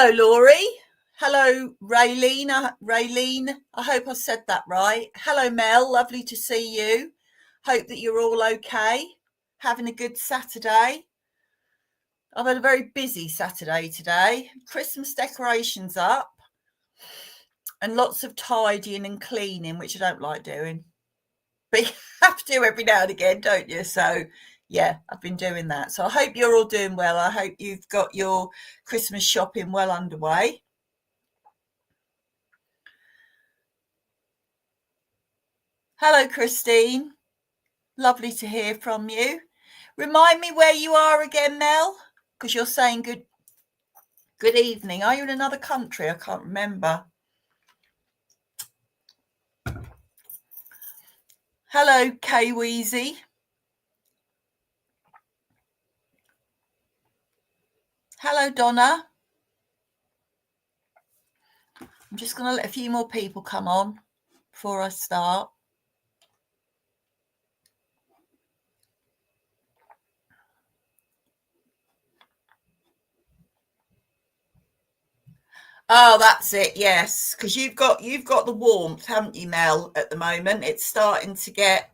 Hello, Laurie. Hello, Raylene. Raylene, I hope I said that right. Hello, Mel. Lovely to see you. Hope that you're all okay. Having a good Saturday. I've had a very busy Saturday today. Christmas decorations up and lots of tidying and cleaning, which I don't like doing. But you have to do every now and again, don't you? So, yeah, I've been doing that. So I hope you're all doing well. I hope you've got your Christmas shopping well underway. Hello, Christine. Lovely to hear from you. Remind me where you are again, Mel, because you're saying good evening. Are you in another country? I can't remember. Hello, Kay Weezy. Hello, Donna. I'm just going to let a few more people come on before I start. Oh, that's it. Yes, because you've got the warmth, haven't you, Mel? At the moment, it's starting to get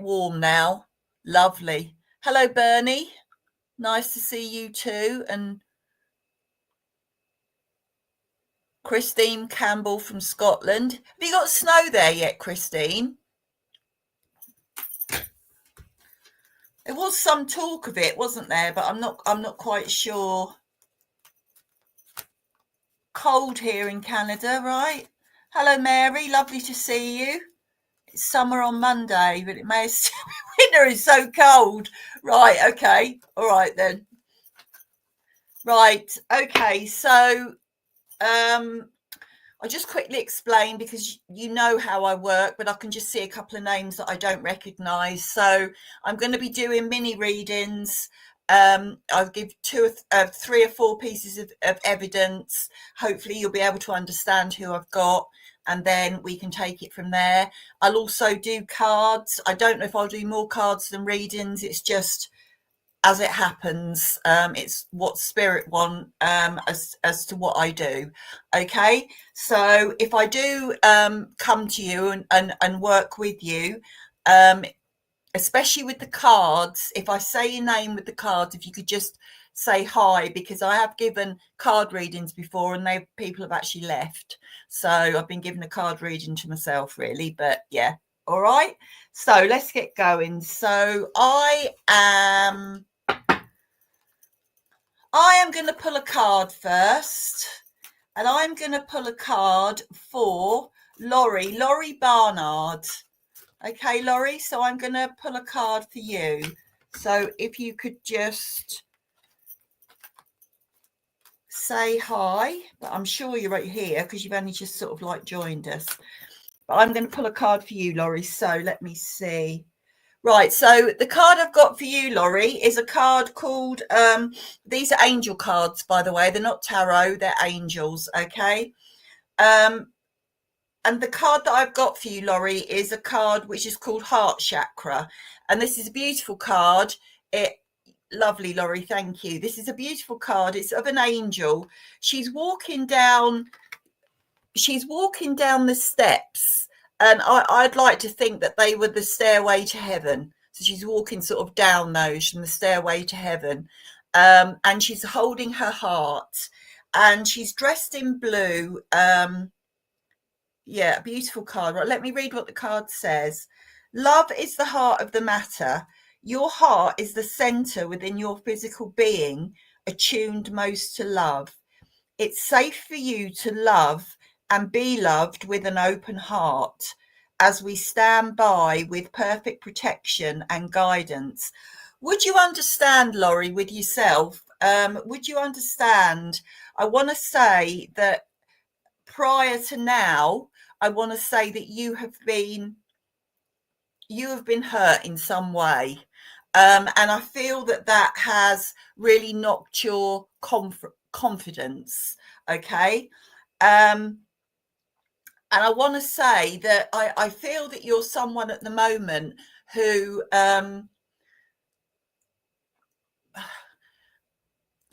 warm now. Lovely. Hello, Bernie. Nice to see you too, and Christine Campbell from Scotland. Have you got snow there yet, Christine? There was some talk of it, wasn't there? But I'm not quite sure. Cold here in Canada, right? Hello, Mary. Lovely to see you. It's summer on Monday, but it may still be winter. It's so cold. Right. Okay. All right then. Right. Okay. So, I'll just quickly explain because you know how I work, but I can just see a couple of names that I don't recognise. So I'm going to be doing mini readings. I'll give three or four pieces of evidence. Hopefully you'll be able to understand who I've got, and then we can take it from there. I'll also do cards. I don't know if I'll do more cards than readings. It's just as it happens. It's what spirit want, as to what I do. Okay, so if I do come to you and work with you, especially with the cards, if I say your name with the cards, if you could just say hi, because I have given card readings before and people have actually left, so I've been giving a card reading to myself really. But yeah, all right, so let's get going. So I am going to pull a card first, and I'm going to pull a card for Laurie Barnard. Okay, Laurie, so I'm going to pull a card for you. So if you could just say hi, but I'm sure you're right here because you've only just sort of like joined us. But I'm going to pull a card for you, Laurie. So let me see. Right, so the card I've got for you, Laurie, is a card called, these are angel cards, by the way. They're not tarot, they're angels, okay? And the card that I've got for you, Laurie, is a card which is called Heart Chakra. And this is a beautiful card. Lovely, Laurie, thank you. This is a beautiful card. It's of an angel. She's walking down the steps. And I'd like to think that they were the stairway to heaven. So she's walking sort of down those from the stairway to heaven. And she's holding her heart. And she's dressed in blue. Yeah, a beautiful card. Right, let me read what the card says. Love is the heart of the matter. Your heart is the center within your physical being, attuned most to love. It's safe for you to love and be loved with an open heart as we stand by with perfect protection and guidance. Would you understand, Laurie, with yourself? Would you understand? I want to say that prior to now, I want to say that you have been hurt in some way. And I feel that has really knocked your confidence. Okay. And I want to say that I feel that you're someone at the moment who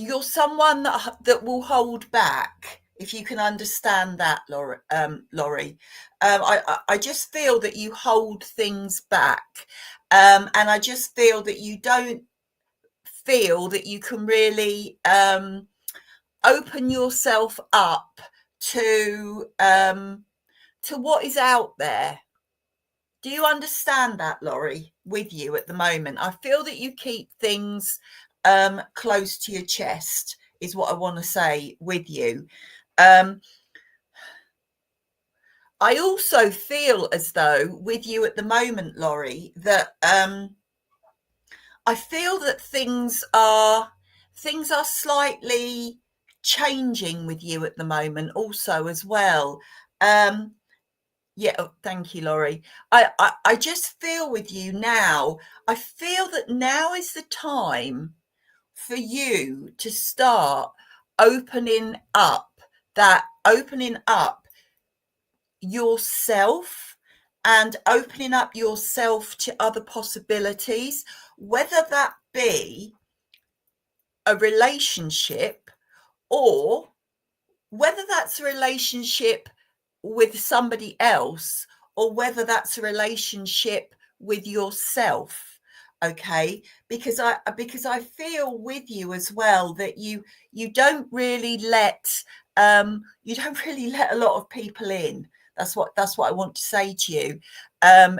you're someone that will hold back, if you can understand that, Laurie. I just feel that you hold things back, and I just feel that you don't feel that you can really open yourself up to what is out there. Do you understand that, Laurie, with you at the moment? I feel that you keep things close to your chest, is what I want to say with you. Um, I also feel as though with you at the moment, Laurie, that I feel that things are slightly changing with you at the moment also as well. Yeah, oh, thank you, Laurie. I just feel with you now, I feel that now is the time for you to start opening up, opening up yourself and opening up yourself to other possibilities, whether that be a relationship, or whether that's a relationship with somebody else, or whether that's a relationship with yourself. Okay, because I feel with you as well that you don't really let a lot of people in. That's what I want to say to you,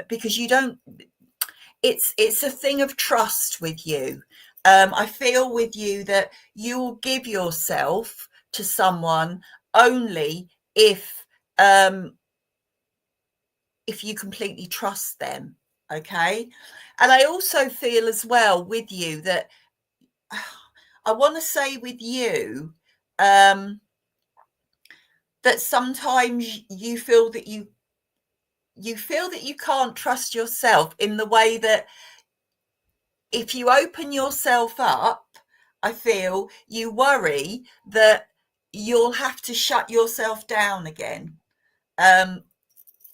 because you don't. It's a thing of trust with you. I feel with you that you will give yourself to someone only um, if you completely trust them. Okay, and I also feel as well with you that I want to say with you that sometimes you can't trust yourself, in the way that if you open yourself up, I feel you worry that you'll have to shut yourself down again.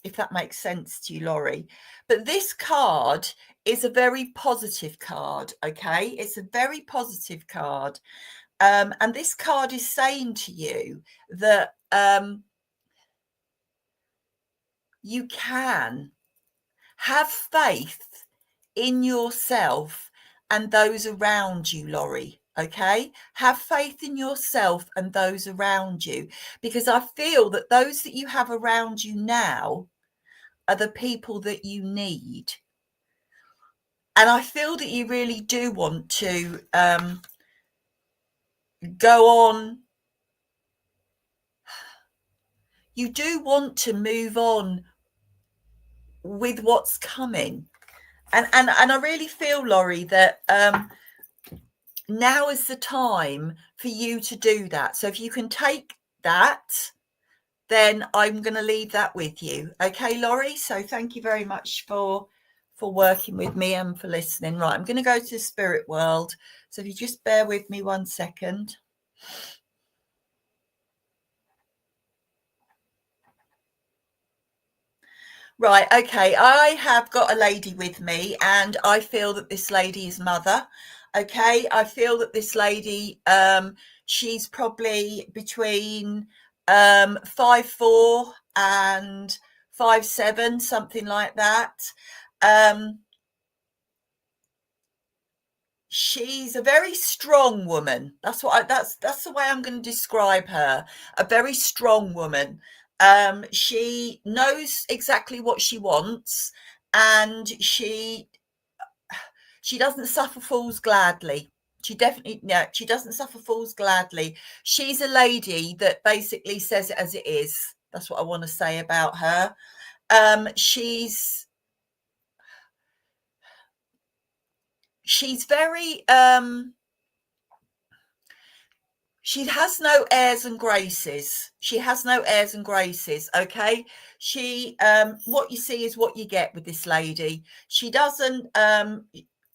If that makes sense to you, Laurie. But this card is a very positive card, okay? It's a very positive card. And this card is saying to you that you can have faith in yourself and those around you, Laurie. Okay, have faith in yourself and those around you, because I feel that those that you have around you now are the people that you need. And I feel that you really do want to go on. You do want to move on with what's coming. And I really feel, Laurie, that now is the time for you to do that. So if you can take that, then I'm going to leave that with you. Okay, Laurie? So thank you very much for working with me and for listening. Right, I'm going to go to the spirit world. So if you just bear with me 1 second. Right, okay, I have got a lady with me, and I feel that this lady is mother. Okay, I feel that this lady, she's probably between 5'4" and 5'7", something like that. She's a very strong woman. That's the way I'm going to describe her. A very strong woman. She knows exactly what she wants, and she doesn't suffer fools gladly. She doesn't suffer fools gladly. She's a lady that basically says it as it is. That's what I want to say about her. She's very she has no airs and graces. Okay, what you see is what you get with this lady. She doesn't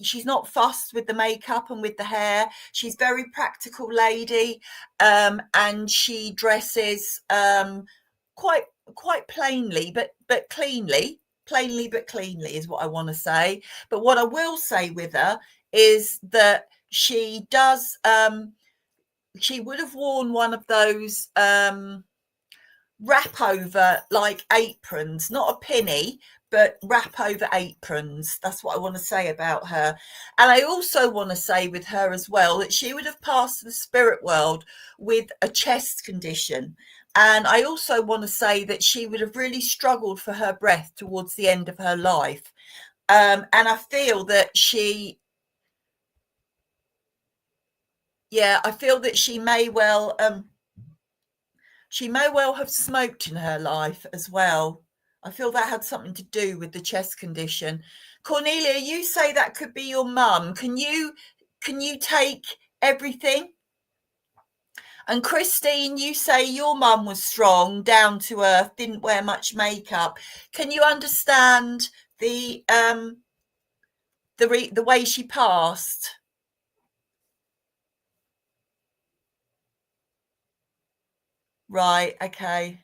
she's not fussed with the makeup and with the hair. She's very practical lady, and she dresses quite plainly but cleanly. Plainly but cleanly is what I want to say. But what I will say with her is that she does she would have worn one of those wrap over like aprons, not a pinny, but wrap over aprons. That's what I want to say about her. And I also want to say with her as well that she would have passed the spirit world with a chest condition. And I also want to say that she would have really struggled for her breath towards the end of her life. And I feel that I feel that she may well have smoked in her life as well. I feel that had something to do with the chest condition. Cornelia, you say that could be your mum. Can you take everything? And Christine, you say your mum was strong, down to earth, didn't wear much makeup. Can you understand the way she passed? Right, okay.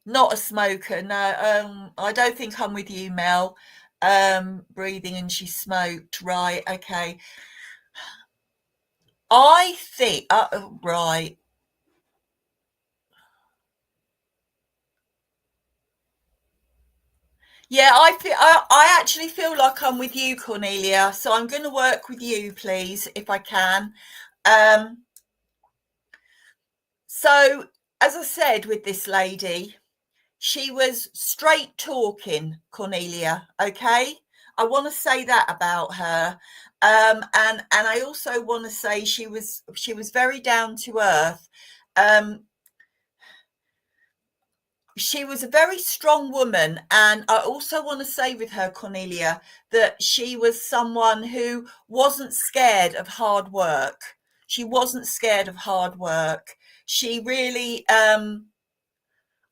Not a smoker, no. I don't think I'm with you, Mel. Breathing and she smoked. Right, okay. I think, right. Yeah, I actually feel like I'm with you, Cornelia. So I'm going to work with you, please, if I can. Um, so as I said with this lady, she was straight talking, Cornelia. Okay, I want to say that about her, and I also want to say she was very down to earth. Um, she was a very strong woman, and I also want to say with her, Cornelia, that she was someone who wasn't scared of hard work. She wasn't scared of hard work. She really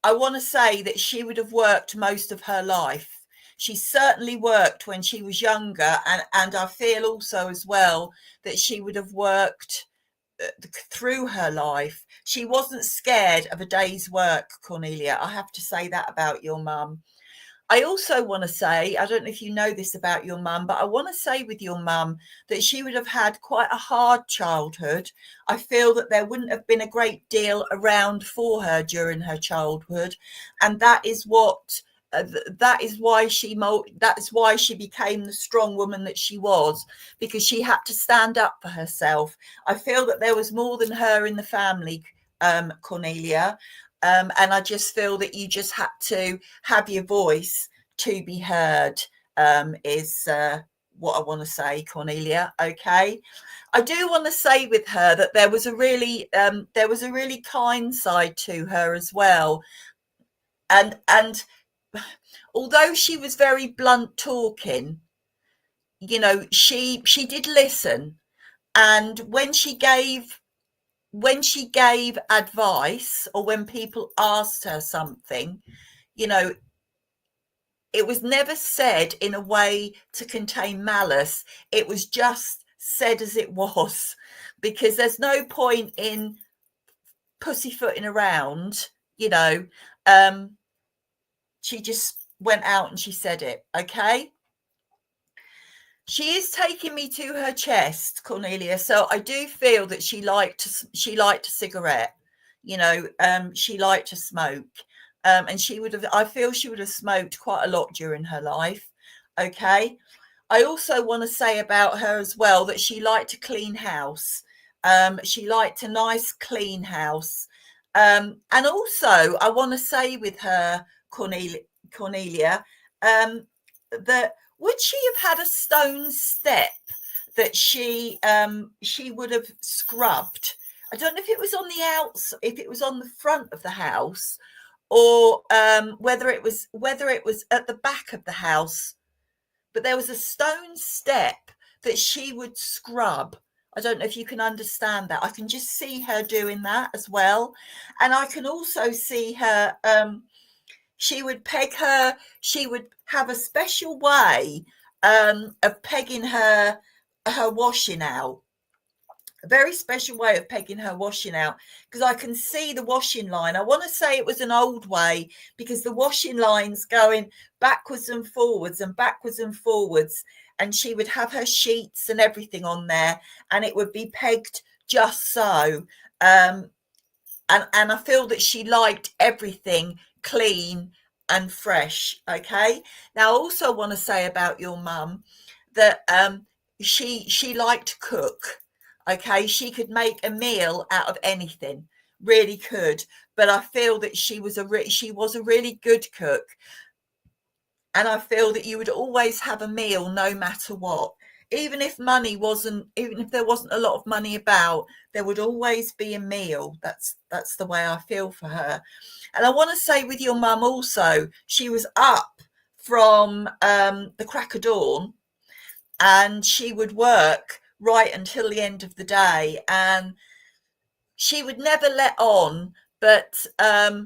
I want to say that she would have worked most of her life. She certainly worked when she was younger, and I feel also as well that she would have worked through her life. She wasn't scared of a day's work, Cornelia. I have to say that about your mum. I also want to say, I don't know if you know this about your mum, but I want to say with your mum that she would have had quite a hard childhood. I feel that there wouldn't have been a great deal around for her during her childhood, and that is what that is why she became the strong woman that she was, because she had to stand up for herself. I feel that there was more than her in the family, Cornelia, and I just feel that you just had to have your voice to be heard, is what I want to say, Cornelia. Okay. I do want to say with her that there was a really kind side to her as well. And although she was very blunt talking, she did listen. And when she gave advice, or when people asked her something, you know, it was never said in a way to contain malice. It was just said as it was, because there's no point in pussyfooting around, you know. Um, she just went out and she said it, okay? She is taking me to her chest, Cornelia. So I do feel that she liked a cigarette. She liked to smoke, and she would have. I feel she would have smoked quite a lot during her life. Okay. I also want to say about her as well that she liked a clean house. She liked a nice clean house, and also I want to say with her, Cornelia, that would she have had a stone step that she would have scrubbed? I don't know if it was on the outs, if it was on the front of the house, or whether it was at the back of the house. But there was a stone step that she would scrub. I don't know if you can understand that. I can just see her doing that as well, and I can also see her. She would have a special way of pegging her washing out, a very special way of pegging her washing out, because I can see the washing line. I want to say it was an old way, because the washing line's going backwards and forwards and backwards and forwards, and she would have her sheets and everything on there, and it would be pegged just so. And I feel that she liked everything clean and fresh. Okay. Now, I also want to say about your mum that she liked to cook. Okay, she could make a meal out of anything, really could. But I feel that she was a really good cook, and I feel that you would always have a meal no matter what. Even if there wasn't a lot of money about, there would always be a meal. That's the way I feel for her. And I want to say with your mum also, she was up from the crack of dawn, and she would work right until the end of the day, and she would never let on, but I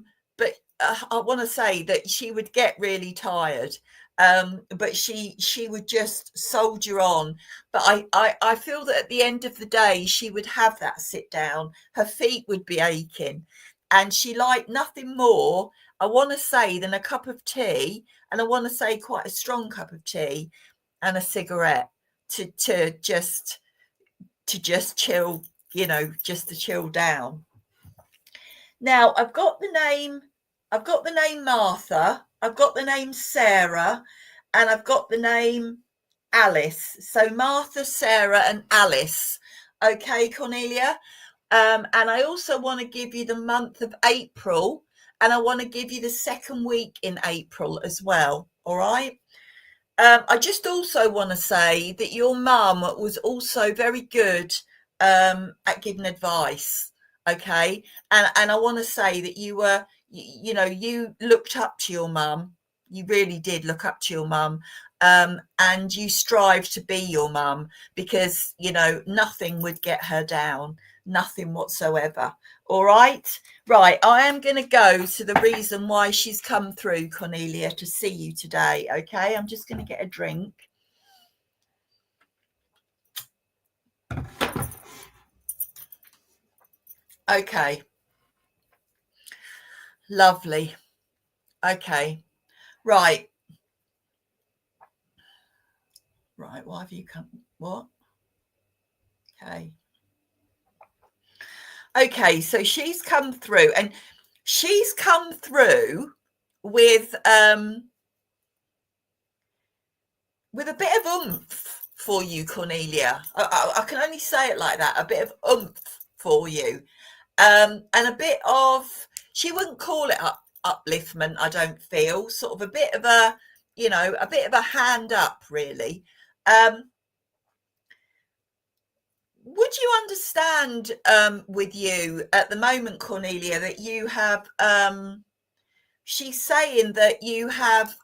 want to say that she would get really tired, but she would just soldier on. But I feel that at the end of the day, she would have that sit down. Her feet would be aching, and she liked nothing more, I want to say, than a cup of tea, and I want to say quite a strong cup of tea and a cigarette to just chill, just to chill down. Now, I've got the name Martha, I've got the name Sarah, and I've got the name Alice. So Martha, Sarah, and Alice. Okay, Cornelia. And I also want to give you the month of April, and I want to give you the second week in April as well. All right. I just also want to say that your mum was also very good at giving advice. Okay. And I want to say that you looked up to your mum. You really did look up to your mum. And you strive to be your mum, because, nothing would get her down, nothing whatsoever. All right. Right. I am going to go to the reason why she's come through, Cornelia, to see you today. Okay. I'm just going to get a drink. Okay. Lovely. Okay. Right. Right. Why have you come? What? Okay. Okay. So she's come through, and she's come through with a bit of oomph for you, Cornelia. I can only say it like that. A bit of oomph for you. And a bit of, she wouldn't call it upliftment, I don't feel, sort of a bit of a hand up, really. Would you understand with you at the moment, Cornelia, that you have, she's saying that you have,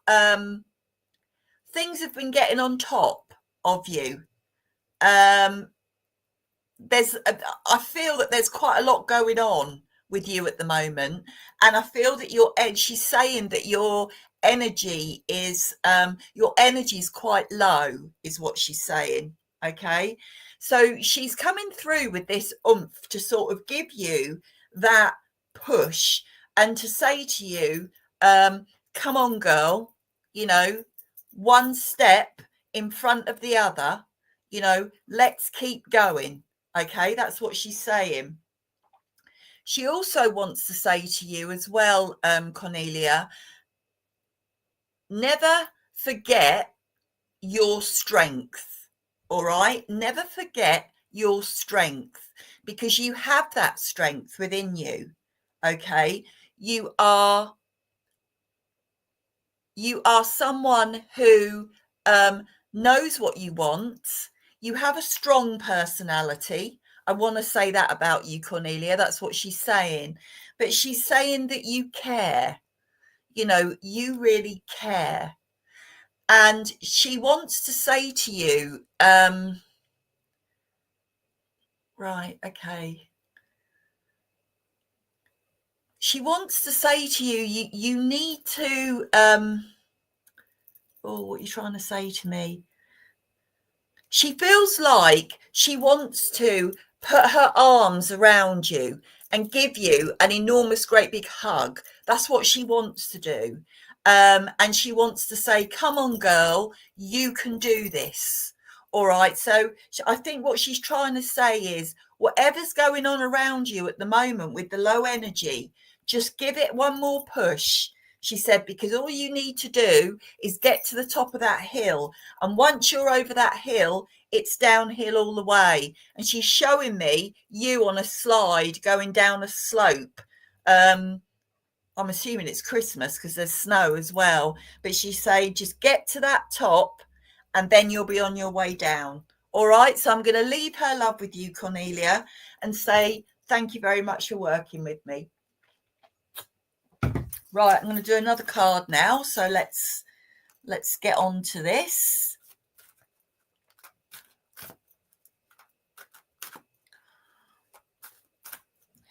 things have been getting on top of you. I feel that there's quite a lot going on with you at the moment, and I feel that she's saying that your energy is quite low, is what she's saying. Okay, so she's coming through with this oomph to sort of give you that push, and to say to you, come on, girl, one step in front of the other, let's keep going. Okay, that's what she's saying. She also wants to say to you as well, Cornelia, never forget your strength. All right, never forget your strength, because you have that strength within you. Okay, you are someone who knows what you want. You have a strong personality. I want to say that about you, Cornelia. That's what she's saying. But she's saying that you care. You really care. And she wants to say to you, right, okay. She wants to say to you, you need to, what are you trying to say to me? She feels like she wants to put her arms around you and give you an enormous, great big hug. That's what she wants to do. And she wants to say, come on, girl, you can do this. All right. So I think what she's trying to say is whatever's going on around you at the moment with the low energy, just give it one more push. She said, because all you need to do is get to the top of that hill. And once you're over that hill, it's downhill all the way. And she's showing me you on a slide going down a slope. I'm assuming it's Christmas because there's snow as well. But she said, just get to that top and then you'll be on your way down. All right. So I'm going to leave her love with you, Cornelia, and say thank you very much for working with me. Right. I'm going to do another card now. So let's get on to this.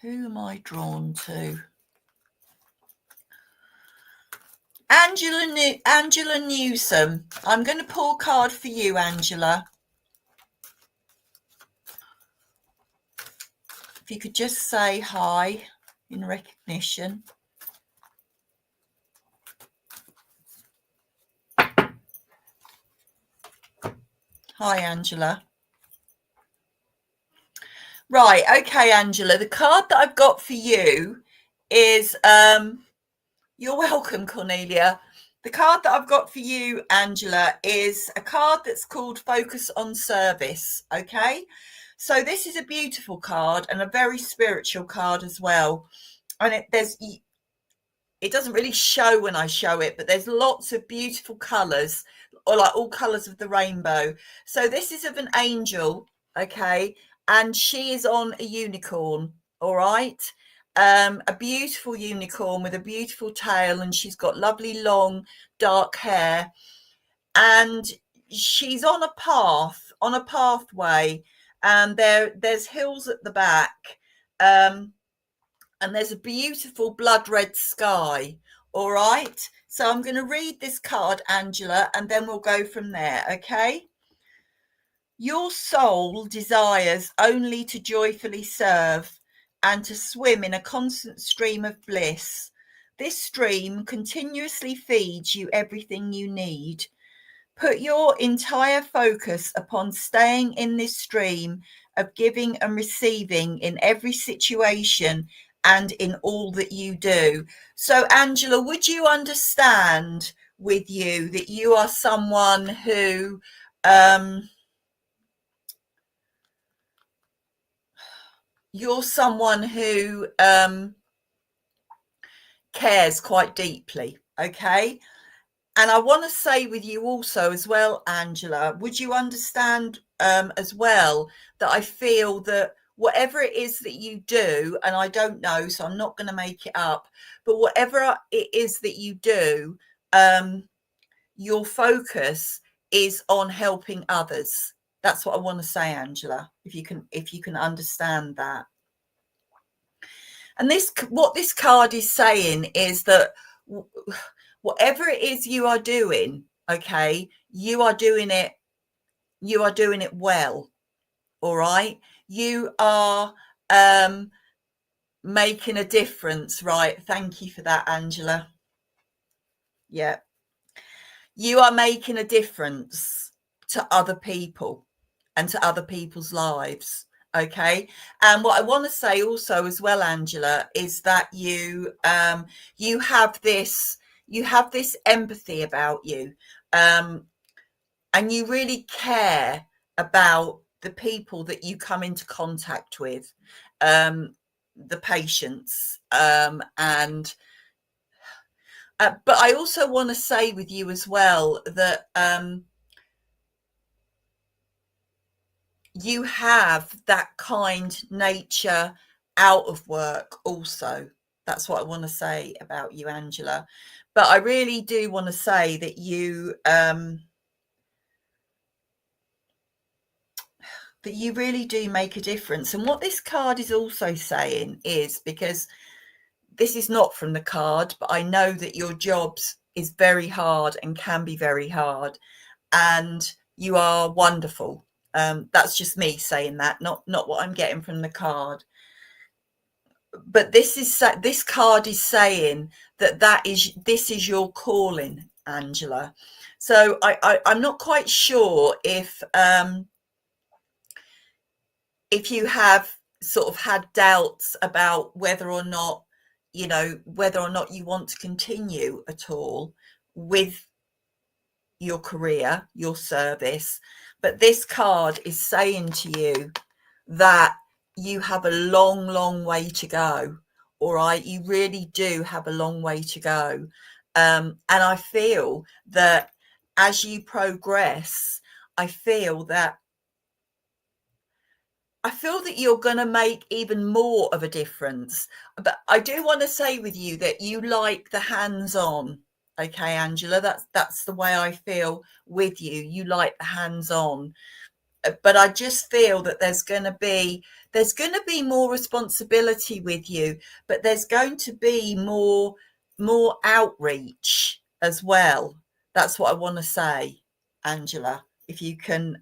Who am I drawn to? Angela Newsom. I'm going to pull a card for you, Angela. If you could just say hi in recognition. Hi, Angela. Right, okay, Angela. The card that I've got for you is you're welcome, Cornelia. The card that I've got for you, Angela, is a card that's called Focus on Service. Okay, so this is a beautiful card and a very spiritual card as well. And it doesn't really show when I show it, but there's lots of beautiful colours, or like all colours of the rainbow. So this is of an angel, okay, and she is on a unicorn. All right. A beautiful unicorn with a beautiful tail, and she's got lovely long dark hair, and she's on a pathway, and there's hills at the back, and there's a beautiful blood red sky. All right, so I'm going to read this card, Angela, and then we'll go from there. Okay. Your soul desires only to joyfully serve and to swim in a constant stream of bliss. This stream continuously feeds you everything you need. Put your entire focus upon staying in this stream of giving and receiving in every situation and in all that you do. So, Angela, would you understand with you that you are someone who cares quite deeply, okay? And I want to say with you also as well, Angela, would you understand as well that I feel that whatever it is that you do, and I don't know, so I'm not going to make it up, but whatever it is that you do, your focus is on helping others. That's what I want to say, Angela, if you can understand that. And what this card is saying is that whatever it is you are doing, okay, you are doing it well. All right. You are making a difference, right? Thank you for that, Angela. Yeah. You are making a difference to other people and to other people's lives. Okay. And what I want to say also as well, Angela, is that you have this empathy about you, and you really care about the people that you come into contact with, the patients, and but I also want to say with you as well that you have that kind nature out of work also. That's what I want to say about you, Angela. But I really do want to say that you really do make a difference. And what this card is also saying is, because this is not from the card, but I know that your jobs is very hard and can be very hard, and you are wonderful. That's just me saying that, not what I'm getting from the card. but this card is saying this is your calling, Angela. So I'm not quite sure if you have sort of had doubts about whether or not you want to continue at all with your career, your service. But this card is saying to you that you have a long, long way to go. All right. You really do have a long way to go. And I feel that as you progress, I feel that you're going to make even more of a difference. But I do want to say with you that you like the hands-on. Okay, Angela, that's the way I feel with you. You like the hands-on. But I just feel that there's going to be more responsibility with you, but there's going to be more outreach as well. That's what I want to say, Angela. If you can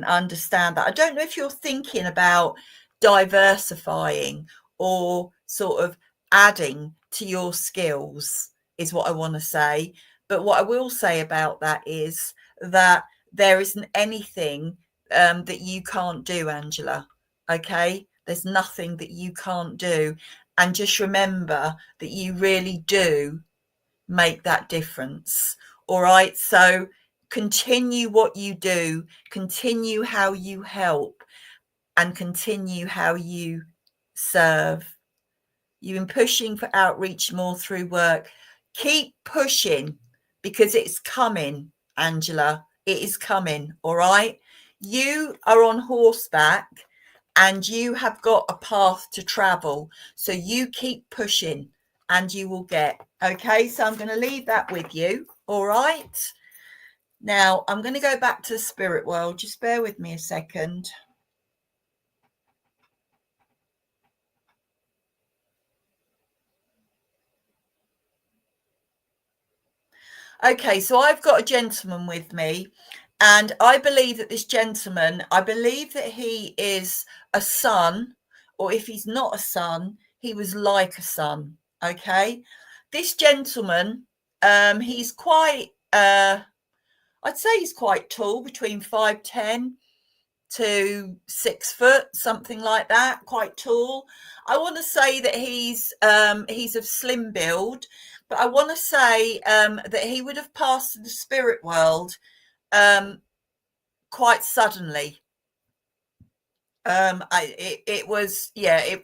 understand that. I don't know if you're thinking about diversifying or sort of adding to your skills, is what I want to say. But what I will say about that is that there isn't anything that you can't do, Angela. Okay, there's nothing that you can't do, and just remember that you really do make that difference. All right, so continue what you do, continue how you help, and continue how you serve. You've been pushing for outreach more through work. Keep pushing, because it's coming, Angela. It is coming. All right. You are on horseback and you have got a path to travel. So you keep pushing and you will get. Okay. So I'm going to leave that with you. All right. Now I'm going to go back to the spirit world. Just bear with me a second. Okay, so I've got a gentleman with me, and I believe that I believe that he is a son, or if he's not a son, he was like a son. Okay, this gentleman, he's quite, I'd say he's quite tall, between 5'10" to 6 foot, something like that, quite tall. I want to say that he's of slim build, but I want to say that he would have passed to the spirit world quite suddenly. It was, yeah,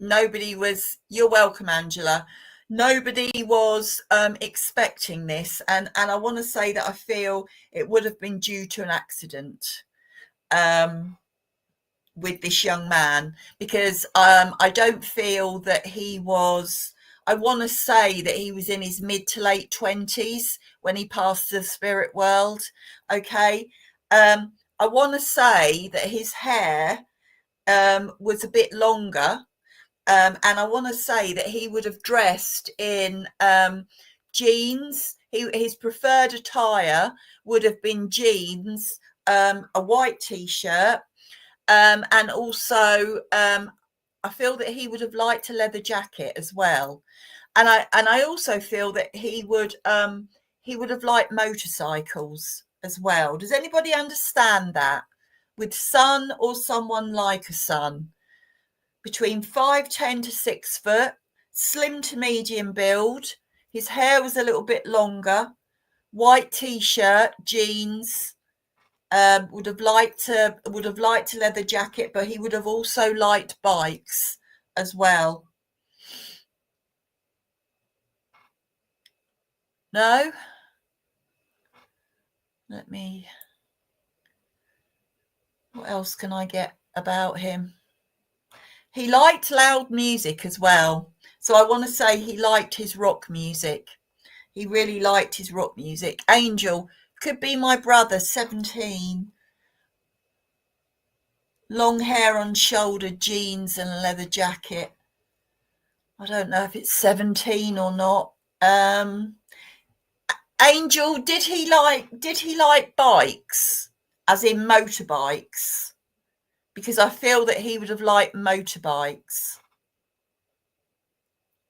nobody was, you're welcome, Angela. Nobody was expecting this, and I want to say that I feel it would have been due to an accident. With this young man, because I don't feel that he was, I want to say that he was in his mid to late 20s when he passed the spirit world. Okay. I want to say that his hair was a bit longer, and I want to say that he would have dressed in jeans. His preferred attire would have been jeans, a white t-shirt, and also I feel that he would have liked a leather jacket as well, and I also feel that he would have liked motorcycles as well. Does anybody understand that? With son or someone like a son, between 5'10" to 6 foot, slim to medium build. His hair was a little bit longer, white t-shirt, jeans. Would have liked a leather jacket, but he would have also liked bikes as well. No? What else can I get about him? He liked loud music as well. So I want to say he liked his rock music. He really liked his rock music. Angel could be my brother, 17. Long hair on shoulder, jeans and a leather jacket. I don't know if it's 17 or not. Angel, did he like bikes, as in motorbikes? Because I feel that he would have liked motorbikes.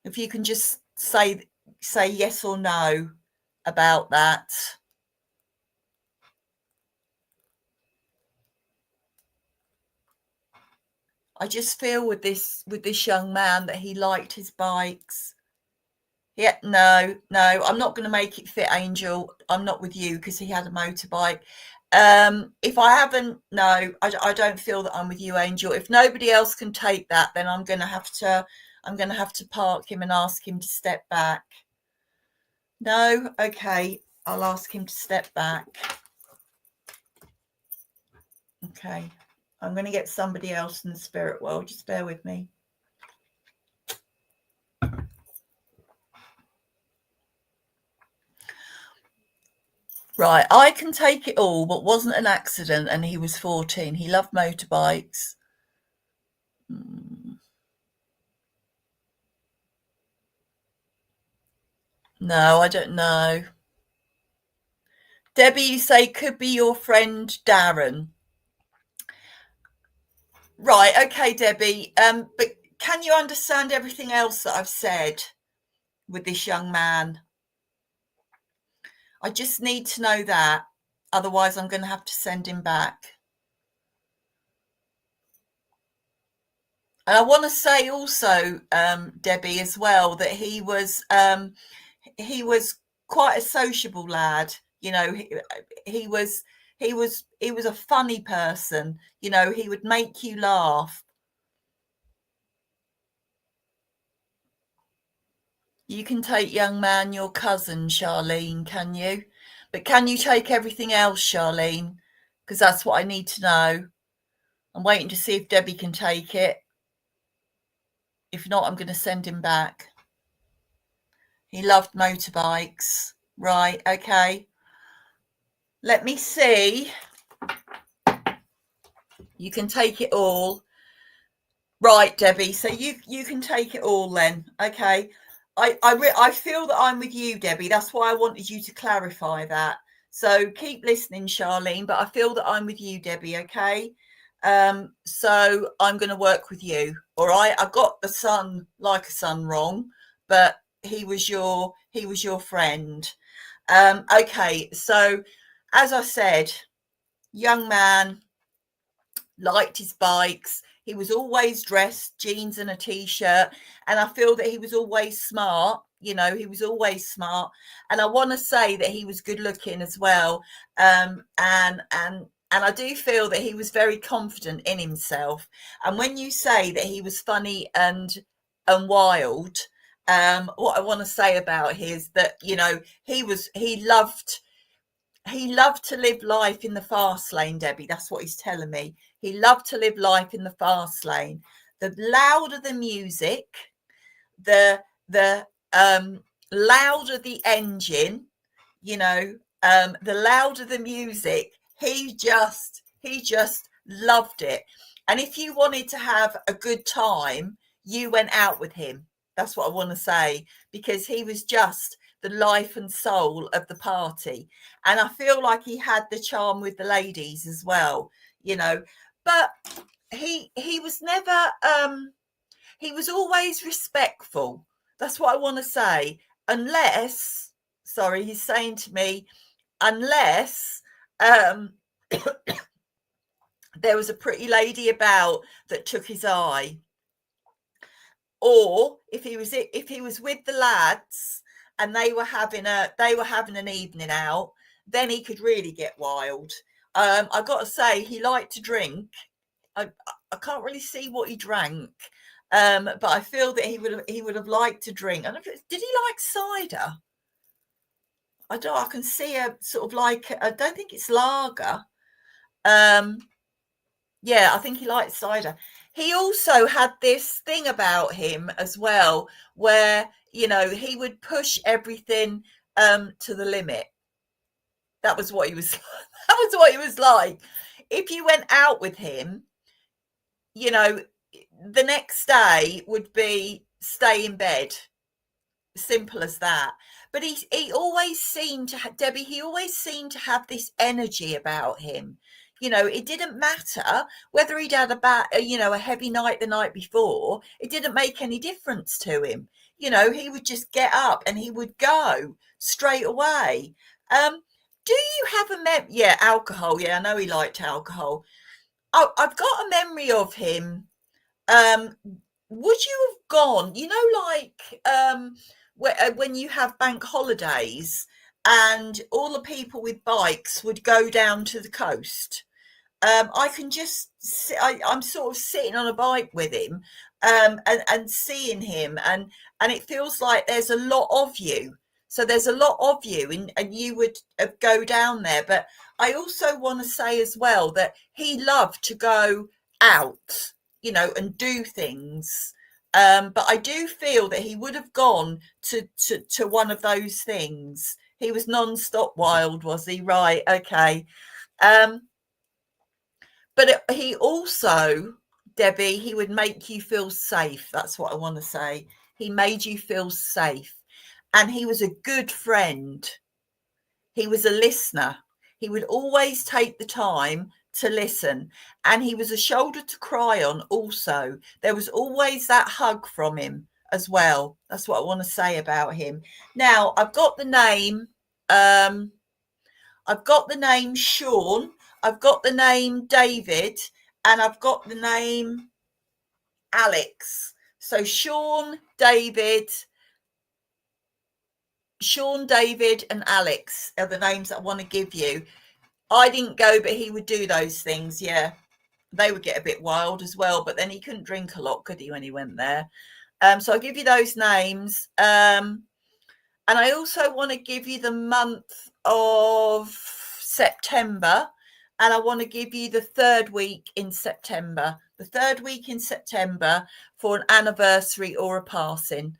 If you can just say yes or no about that. I just feel with this young man that he liked his bikes. Yeah, no, I'm not going to make it fit, Angel. I'm not with you because he had a motorbike. If I haven't, no, I don't feel that I'm with you, Angel. If nobody else can take that, then I'm going to have to park him and ask him to step back. No, okay, I'll ask him to step back. Okay, I'm going to get somebody else in the spirit world. Just bear with me. Right, I can take it all, but wasn't an accident, and he was 14. He loved motorbikes. No, I don't know. Debbie, you say could be your friend Darren. Right, okay, Debbie. But can you understand everything else that I've said with this young man? I just need to know that. Otherwise, I'm going to have to send him back. And I want to say also, Debbie, as well, that he was quite a sociable lad. You know, he was a funny person. You know, he would make you laugh. You can take, young man, your cousin, Charlene, can you? But can you take everything else, Charlene? Because that's what I need to know. I'm waiting to see if Debbie can take it. If not, I'm going to send him back. He loved motorbikes. Right, okay. Let me see. You can take it all. Right, Debbie. So you can take it all then. Okay. I feel that I'm with you, Debbie. That's why I wanted you to clarify that. So keep listening, Charlene. But I feel that I'm with you, Debbie. Okay. So I'm going to work with you. All right. I got the son like a son wrong, but he was your friend. Okay. So as I said, young man, liked his bikes. He was always dressed, jeans and a t-shirt. And I feel that he was always smart. You know, he was always smart. And I want to say that he was good looking as well. And I do feel that he was very confident in himself. And when you say that he was funny and wild, what I want to say about his that, you know, he loved to live life in the fast lane, Debbie. That's what he's telling me. He loved to live life in the fast lane. The louder the music, the louder the engine, you know, the louder the music. He just loved it. And if you wanted to have a good time, you went out with him. That's what I want to say, because he was just the life and soul of the party. And I feel like he had the charm with the ladies as well, you know. But he was never he was always respectful. That's what I want to say. Unless, sorry, he's saying to me, unless there was a pretty lady about that took his eye, or if he was with the lads and they were having an evening out, then he could really get wild. I got to say, he liked to drink. I can't really see what he drank, but I feel that he would have liked to drink. I don't know, did he like cider? I can see a sort of like, I don't think it's lager. Yeah, I think he liked cider. He also had this thing about him as well, where, you know, he would push everything to the limit. That was what he was. That was what he was like. If you went out with him, you know, the next day would be stay in bed. Simple as that. But he always seemed to Debbie, he always seemed to have this energy about him. it didn't matter whether he'd had a heavy night the night before. It didn't make any difference to him. He would just get up and he would go straight away. Do you have yeah, alcohol? Yeah, I know he liked alcohol. I've got a memory of him. Um, would you have gone, like when you have bank holidays and all the people with bikes would go down to the coast? I can just I'm sort of sitting on a bike with him, and seeing him, and it feels like there's a lot of you. So there's a lot of you, and you would go down there. But I also want to say as well that he loved to go out, and do things. But I do feel that he would have gone to one of those things. He was non-stop wild, was he? Right. Okay. Um, but he also, Debbie, he would make you feel safe. That's what I want to say. He made you feel safe. And he was a good friend. He was a listener. He would always take the time to listen. And he was a shoulder to cry on also. There was always that hug from him as well. That's what I want to say about him. Now, I've got the name. I've got the name Sean. I've got the name David, and I've got the name Alex. So Sean, David, and Alex are the names that I want to give you. I didn't go, but he would do those things. Yeah, they would get a bit wild as well, but then he couldn't drink a lot, could he, when he went there? So I'll give you those names. And I also want to give you the month of September, and I want to give you the third week in September. The third week in September for an anniversary or a passing.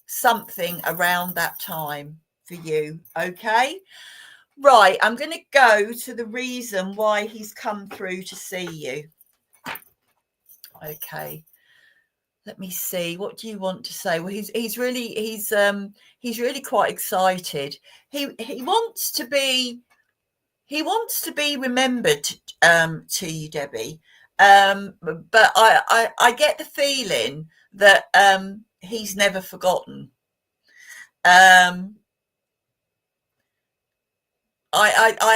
Something around that time for you. Okay. Right. I'm going to go to the reason why he's come through to see you. Okay. Let me see. What do you want to say? Well, he's really quite excited. He wants to be remembered, to you, Debbie. But I get the feeling that he's never forgotten. I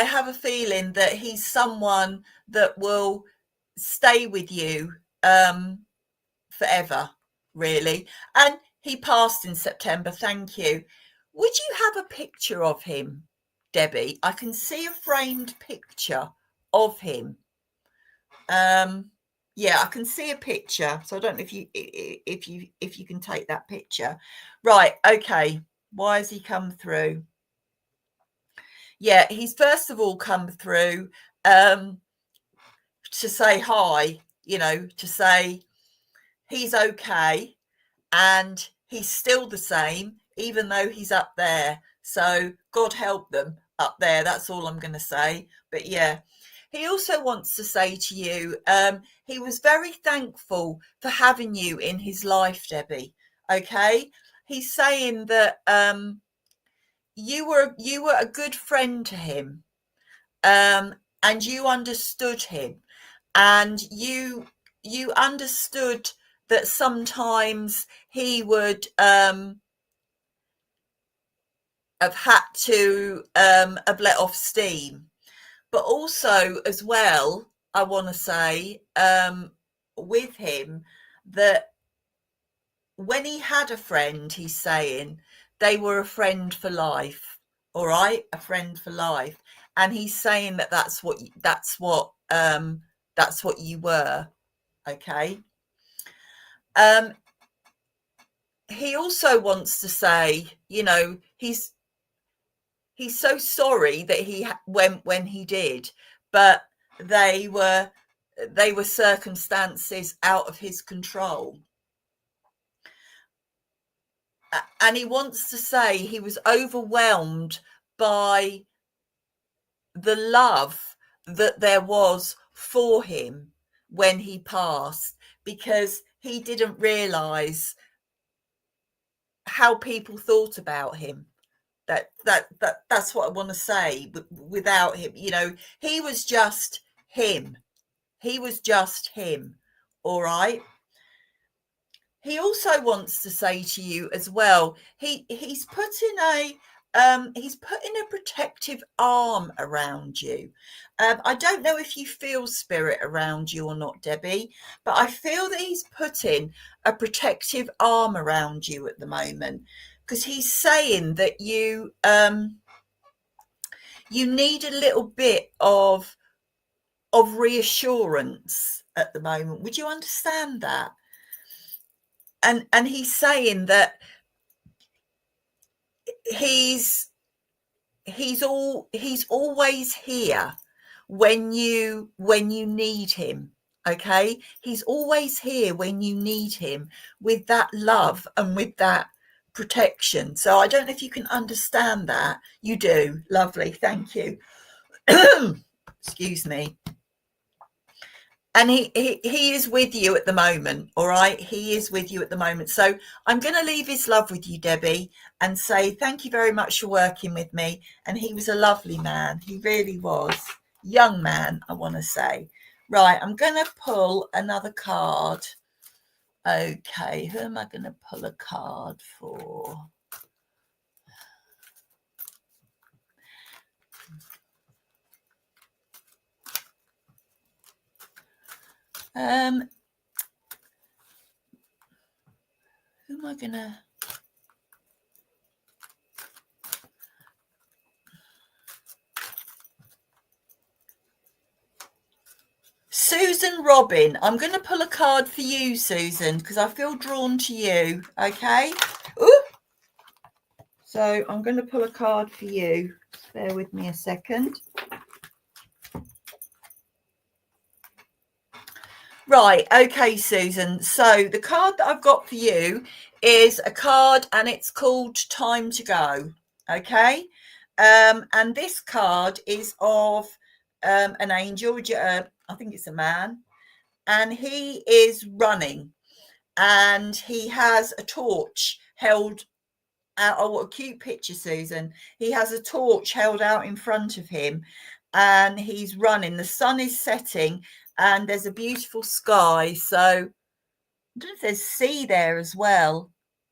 have a feeling that he's someone that will stay with you forever, really. And he passed in September. Thank you. Would you have a picture of him, Debbie? I can see a framed picture of him. Yeah, I can see a picture. So I don't know if you can take that picture. Right. Okay. Why has he come through? Yeah, he's first of all come through to say hi, to say he's okay and he's still the same, even though he's up there. So God help them up there. That's all I'm going to say. But yeah, he also wants to say to you, he was very thankful for having you in his life, Debbie. Okay. He's saying that you were a good friend to him, and you understood him, and you understood that sometimes he would have had to have let off steam, but also as well, I want to say with him that when he had a friend, he's saying they were a friend for life. All right, a friend for life, and he's saying that that's what you were. Okay. He also wants to say, he's so sorry that he went when he did, but they were circumstances out of his control. And he wants to say he was overwhelmed by the love that there was for him when he passed, because he didn't realize how people thought about him. That's what I want to say. Without him, he was just him. He was just him. All right. He also wants to say to you as well, he's putting a protective arm around you. I don't know if you feel spirit around you or not, Debbie, but I feel that he's putting a protective arm around you at the moment, because he's saying that you need a little bit of reassurance at the moment. Would you understand that? And he's saying that he's always here when you need him. Okay, he's always here when you need him, with that love and with that protection. So I don't know if you can understand that. You do. Lovely, thank you. Excuse me. And he is with you at the moment. All right, he is with you at the moment. So I'm going to leave his love with you, Debbie, and say thank you very much for working with me. And he was a lovely man. He really was. Young man, I want to say. Right, I'm going to pull another card. Okay, who am I going to pull a card for? Who am I going to... Susan Robin, I'm going to pull a card for you, Susan, because I feel drawn to you. Okay. Ooh. So I'm going to pull a card for you. Just bear with me a second. Right. Okay, Susan. So the card that I've got for you is a card, and it's called Time to Go. Okay. And this card is of an angel. I think it's a man, and he is running, and he has a torch held out. Oh, what a cute picture, Susan. He has a torch held out in front of him, and he's running. The sun is setting, and there's a beautiful sky. So I don't know if there's sea there as well.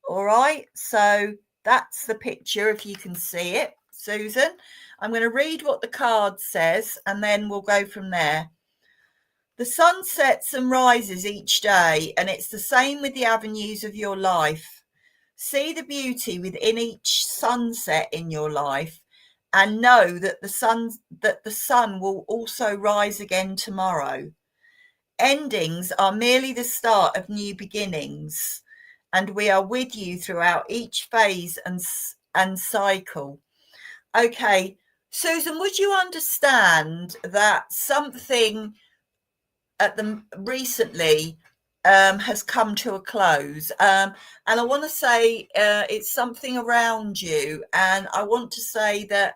All right, so that's the picture, if you can see it, Susan. I'm going to read what the card says, and then we'll go from there. The sun sets and rises each day, and it's the same with the avenues of your life. See the beauty within each sunset in your life, and know that the sun will also rise again tomorrow. Endings are merely the start of new beginnings, and we are with you throughout each phase and cycle. Okay, Susan, would you understand that something recently has come to a close, and I want to say it's something around you, and I want to say that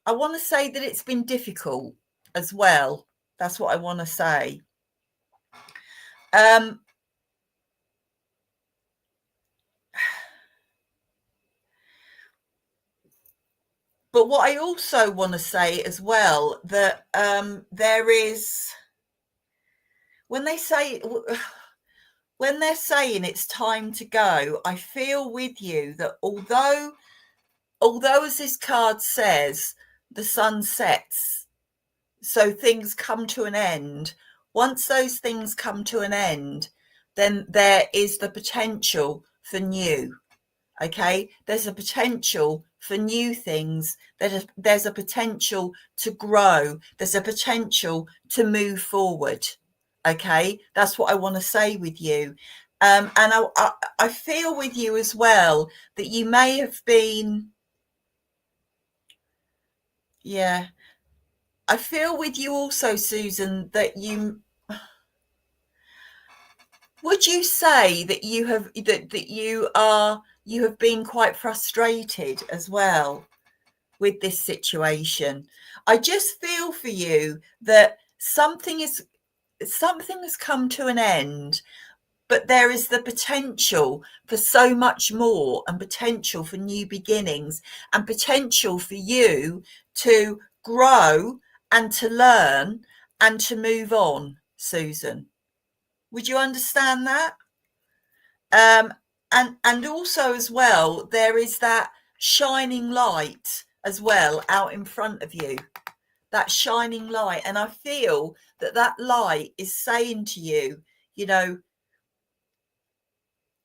it's been difficult as well. That's what I want to say. But what I also want to say as well, that there is, when they're saying it's time to go, I feel with you that although as this card says, the sun sets, so things come to an end. Once those things come to an end, then there is the potential for new. Okay, there's a potential for new things. There's a potential to grow. There's a potential to move forward. Okay, that's what I want to say with you. And I feel with you as well that you may have been, yeah, I feel with you also, Susan, that would you say that you have been quite frustrated as well with this situation? I just feel for you that something has come to an end, but there is the potential for so much more, and potential for new beginnings, and potential for you to grow and to learn and to move on, Susan. Would you understand that? Um, and also as well, there is that shining light as well out in front of you, that shining light. And I feel that that light is saying to you, you know,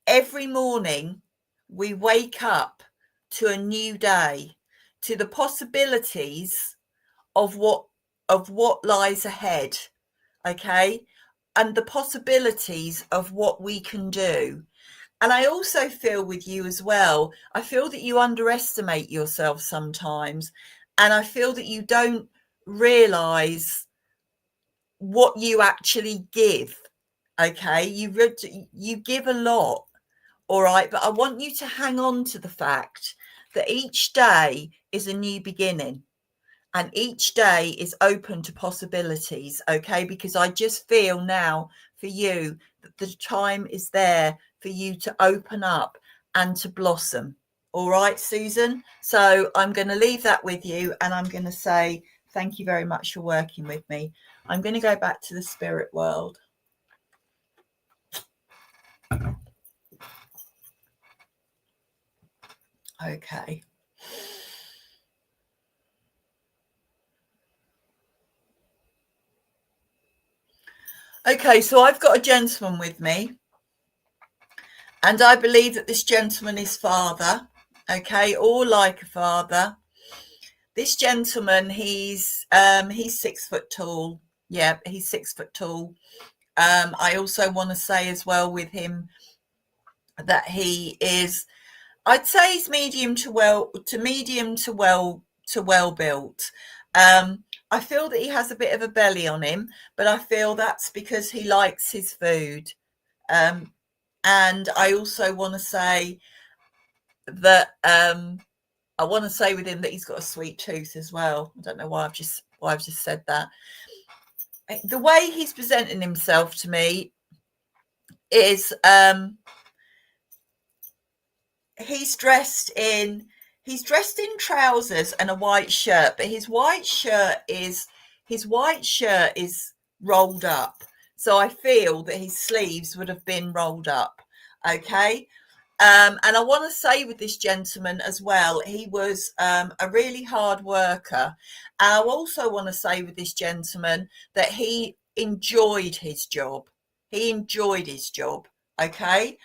every morning we wake up to a new day, to the possibilities of what lies ahead, okay, and the possibilities of what we can do. And I also feel with you as well, I feel that you underestimate yourself sometimes, and I feel that you don't realize what you actually give. Okay, you give a lot, all right, but I want you to hang on to the fact that each day is a new beginning, and each day is open to possibilities, okay? Because I just feel now for you that the time is there for you to open up and to blossom. All right, Susan? So I'm going to leave that with you, and I'm going to say thank you very much for working with me. I'm going to go back to the spirit world. Okay. Okay, so I've got a gentleman with me, and I believe that this gentleman is father, okay, or like a father. This gentleman, he's 6 foot tall. Yeah, he's 6 foot tall. I also want to say as well with him that he is, I'd say he's medium to well built. I feel that he has a bit of a belly on him, but I feel that's because he likes his food. And I also want to say that I want to say with him that he's got a sweet tooth as well. I don't know why I've just said that. The way he's presenting himself to me is he's dressed in trousers and a white shirt, but his white shirt is rolled up. So I feel that his sleeves would have been rolled up. Okay. And I want to say with this gentleman as well, he was a really hard worker. And I also want to say with this gentleman that he enjoyed his job. He enjoyed his job. Okay.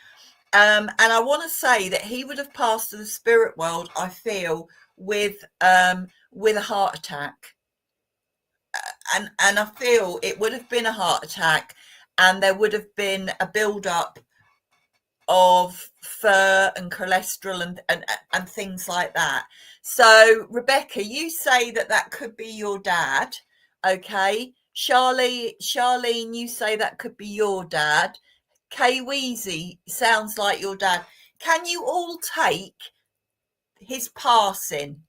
And I want to say that he would have passed to the spirit world, I feel, with a heart attack. And I feel it would have been a heart attack, and there would have been a build-up of fur and cholesterol and things like that. So, Rebecca, you say that could be your dad, okay? Charlene, you say that could be your dad. Kay Weezy sounds like your dad. Can you all take his passing?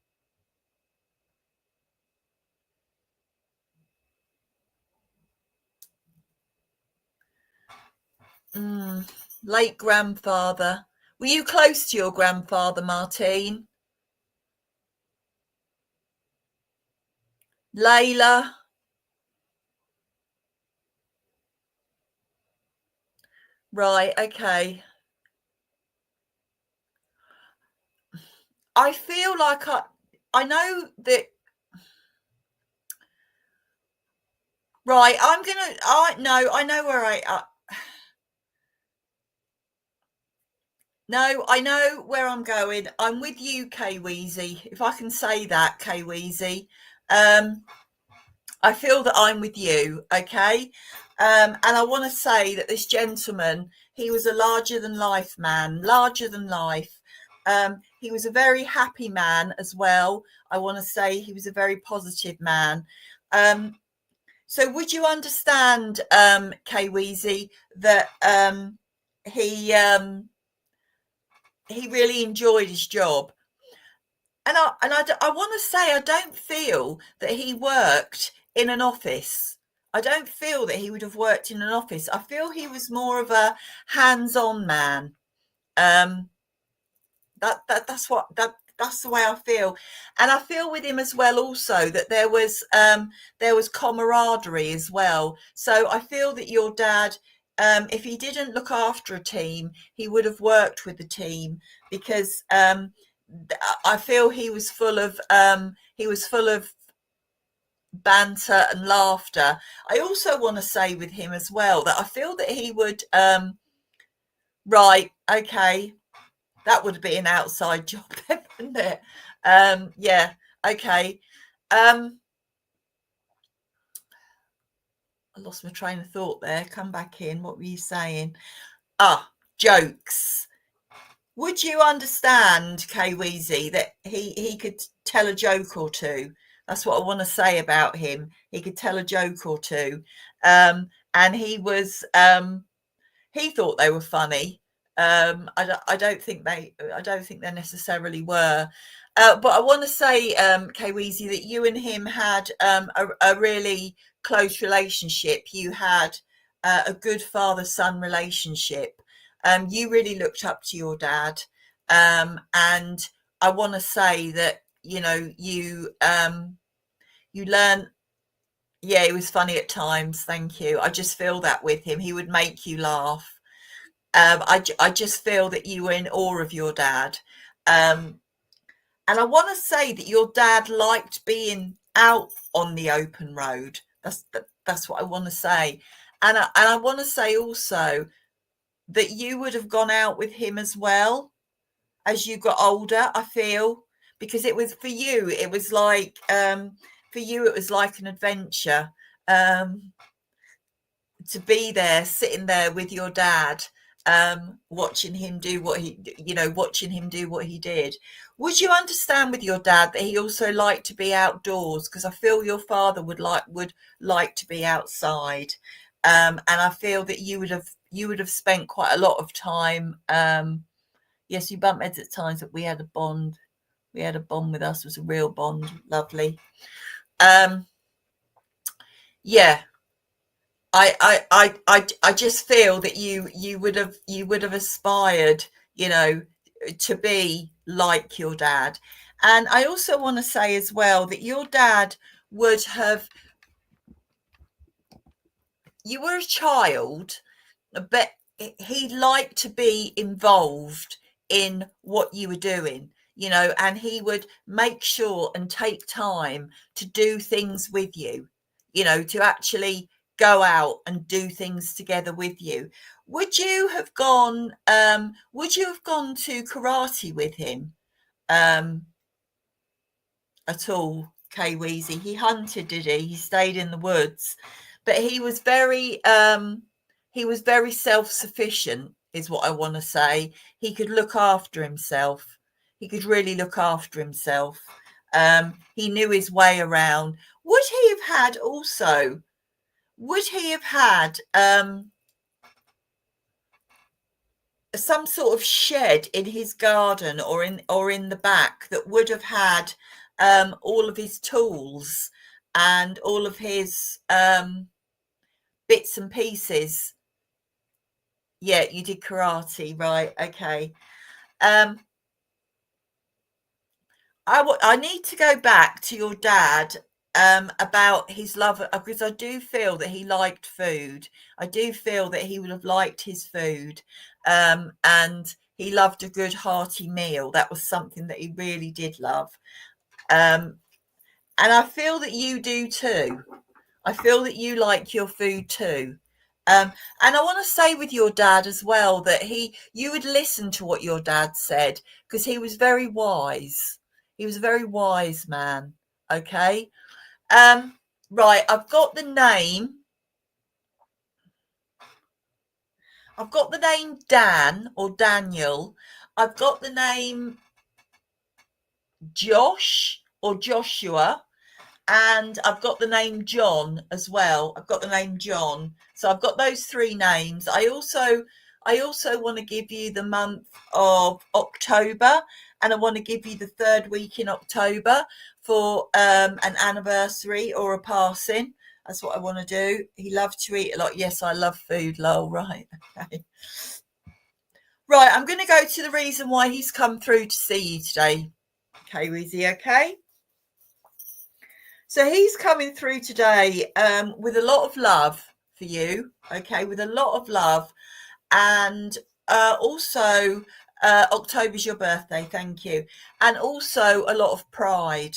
Late grandfather. Were you close to your grandfather, Martine? Layla? Right, okay. I feel like I know that. Right, I know where no, I know where I'm going. I'm with you, Kay Weezy, if I can say that, Kay Weezy. I feel that I'm with you, okay? And I want to say that this gentleman, he was a larger than life man, larger than life. He was a very happy man as well. I want to say he was a very positive man. So would you understand, Kay Weezy, that he really enjoyed his job? And I want to say I don't feel that he worked in an office. I don't feel that he would have worked in an office. I feel he was more of a hands-on man. Um, that's the way I feel, and I feel with him as well. Also, that there was camaraderie as well. So I feel that your dad, if he didn't look after a team, he would have worked with the team because I feel he was full of banter and laughter. I also want to say with him as well that I feel that he would right, okay, that would be an outside job, wouldn't it? Yeah, okay. I lost my train of thought there. Come back in. What were you saying? Ah, jokes. Would you understand, Kay Weezy, that he could tell a joke or two? That's what I want to say about him. He could tell a joke or two. And he thought they were funny. I don't think they necessarily were. But I want to say, Kay Weezy, that you and him had a really close relationship. You had a good father-son relationship. You really looked up to your dad, and I want to say that you learn. Yeah, he was funny at times. Thank you. I just feel that with him, he would make you laugh. I just feel that you were in awe of your dad. Um, and I want to say that your dad liked being out on the open road. That's what I want to say. And I want to say also that you would have gone out with him as well as you got older, I feel, because it was for you, it was like an adventure. Um, to be there, sitting there with your dad, watching him do watching him do what he did. Would you understand with your dad that he also liked to be outdoors? Because I feel your father would like to be outside, and I feel that you would have spent quite a lot of time. Yes, you bumped heads at times, but we had a bond. We had a bond with us. It was a real bond, lovely. Um, yeah, I just feel that you would have aspired, you know, to be like your dad. And I also want to say as well that your dad would have, you were a child, but he liked to be involved in what you were doing, and he would make sure and take time to do things with you, to actually go out and do things together with you. Would you have gone to karate with him um at all, Kay Weezy? He hunted, did he? He stayed in the woods, but he was very self-sufficient, is what I want to say. He could look after himself. He could really look after himself. He knew his way around. Would he have had some sort of shed in his garden or in the back that would have had all of his tools and all of his bits and pieces? Yeah, you did karate, right? Okay. um I need to go back to your dad about his love, because I do feel that he liked food. I do feel that he would have liked his food, and he loved a good hearty meal. That was something that he really did love. Um, and I feel that you do too. I feel that you like your food too. And I want to say with your dad as well that you would listen to what your dad said because he was very wise. He was a very wise man. Okay. Um, right. I've got the name. I've got the name Dan or Daniel. I've got the name Josh or Joshua. And I've got the name John as well. I've got the name John. So I've got those three names. I also want to give you the month of October, and I want to give you the third week in October for an anniversary or a passing. That's what I want to do. He loved to eat a lot. Yes, I love food, lol. Right. Okay. Right, I'm going to go to the reason why he's come through to see you today. Okay, Weezy, okay? So he's coming through today with a lot of love for you, okay, with a lot of love. And also, October's your birthday, thank you. And also a lot of pride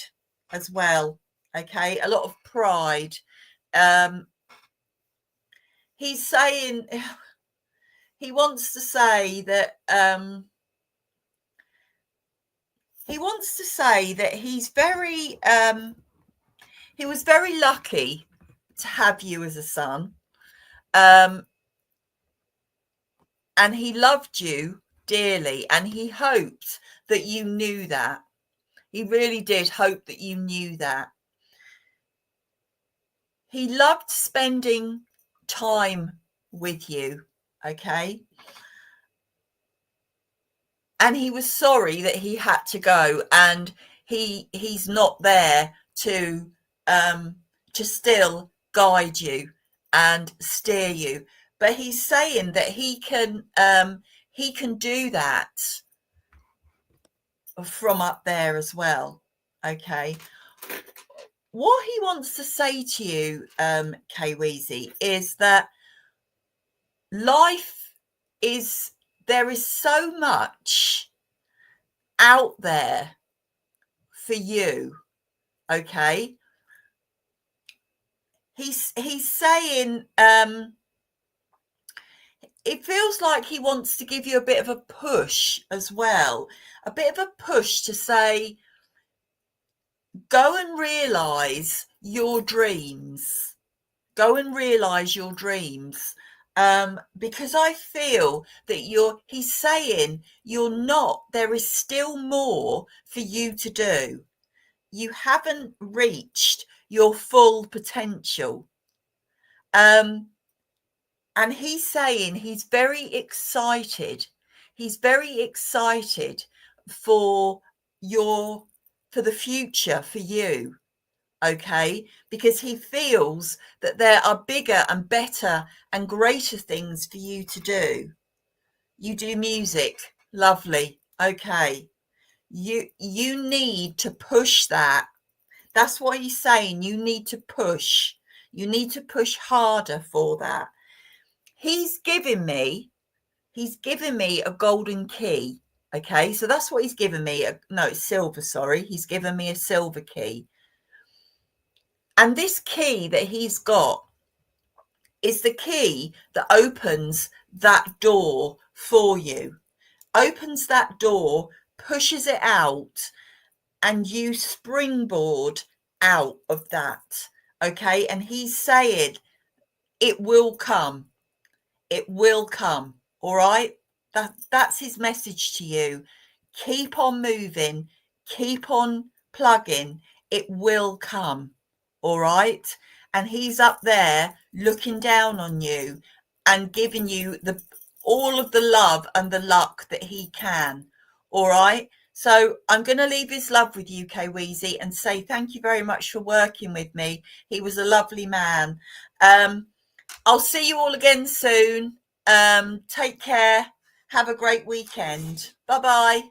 as well, okay, a lot of pride. He's saying, he wants to say that, he's very, he was very lucky to have you as a son. And he loved you dearly, and he hoped that you knew that. He really did hope that you knew that. He loved spending time with you, okay? And he was sorry that he had to go, and he's not there to still guide you and steer you. But he's saying that he can do that from up there as well, okay? What he wants to say to you, K-Weezy, is that there is so much out there for you, okay? He's saying it feels like he wants to give you a bit of a push as well, a bit of a push to say, go and realize your dreams. Go and realize your dreams. Because I feel that he's saying there is still more for you to do. You haven't reached your full potential. And he's saying he's very excited. He's very excited for the future for you. Okay, because he feels that there are bigger and better and greater things for you to do. You do music, lovely. Okay, you need to push that. That's what he's saying. You need to push. You need to push harder for that. He's given me a golden key. Okay, so that's what he's given me. No, it's silver. Sorry, he's given me a silver key. And this key that he's got is the key that opens that door for you, opens that door, pushes it out, and you springboard out of that. Okay. And he's saying it will come. It will come. All right. That's his message to you. Keep on moving. Keep on plugging. It will come. All right. And he's up there looking down on you and giving you all of the love and the luck that he can. All right. So I'm going to leave his love with you, K-Weezy, and say thank you very much for working with me. He was a lovely man. I'll see you all again soon. Take care. Have a great weekend. Bye-bye.